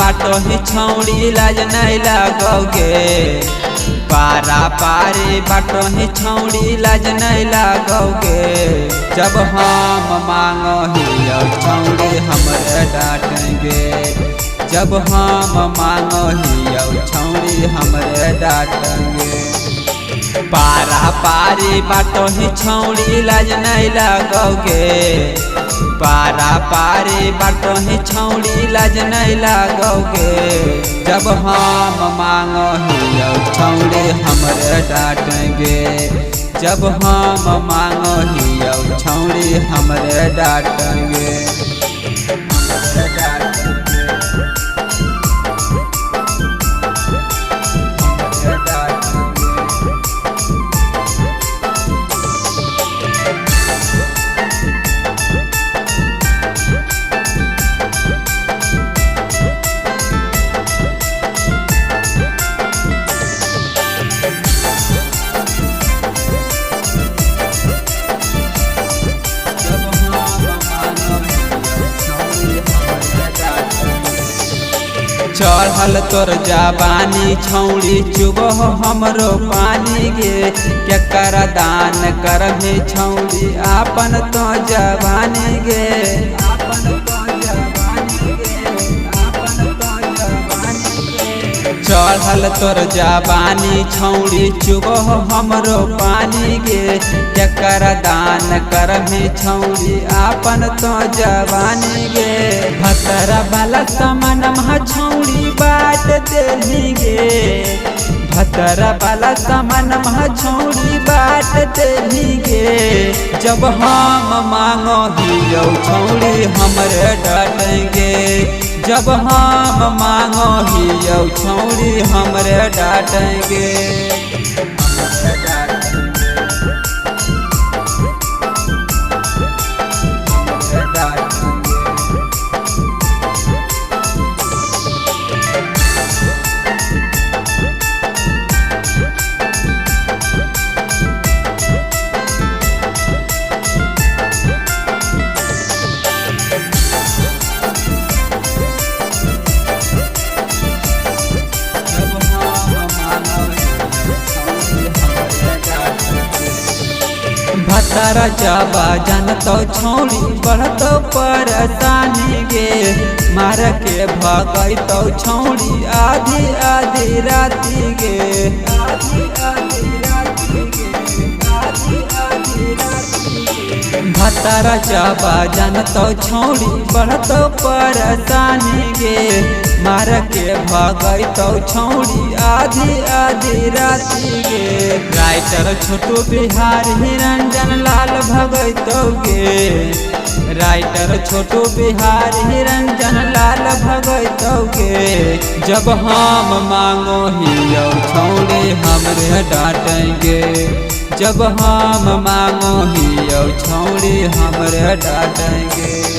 बाटो ही छौड़ी लाज नहीं लगोगे। पारा पारी बाटो ही छौड़ी लाज नहीं लगोगे। जब हम मांगो ही छौड़ी हमरे डांटेंगे। जब हम मांगो ही छौड़ी हमरे डांटेंगे। पारा पारी बाटो ही छौड़ी लाज नहीं लगोगे। पारा पारी बाटो ही छौड़ी लाज नहीं लगोगे। जब हम मांगो ही छौड़ी हमरे डांटेंगे। जब हम मांगो ही छौड़ी हमरे डांटेंगे। चढ़ल तोर जवानी छौड़ी चुबह हमरो पानी गे। केकर दान करभी छौड़ी आपन तो जवानी गे। चढ़ल तोर जवानी छौड़ी चुबह हमरो पानी गे। केकर दान करभी छौड़ी आपन तो जवानी गे। भतरा वाला सामान छौड़ी बाट देली गे। भतरा वाला सामान छौड़ी बाट देली गे। जब हम मांगो ही छौड़ी हमरे डांटेंगे। जब हम मांगो ही छौड़ी हमरे डांटेंगे। भतरा जाबा जानतो छौड़ी बढ़तो परेशानी गे। मार के भगैतो छौड़ी आधी आधी राती गे। भतरा जाबा जानतो छौड़ी बढ़तो परेशानी गे। मार के भगैतो छौड़ी आधी आधी राती गे। राइटर छोटू बिहार निरंजन लाल भगैतो गे। राइटर छोटू बिहार निरंजन लाल भगैतो गे। जब हम मांगो ही छौड़ी हमरे डांटेंगे। जब हम मांगो ही छौड़ी हमरे डांटेंगे।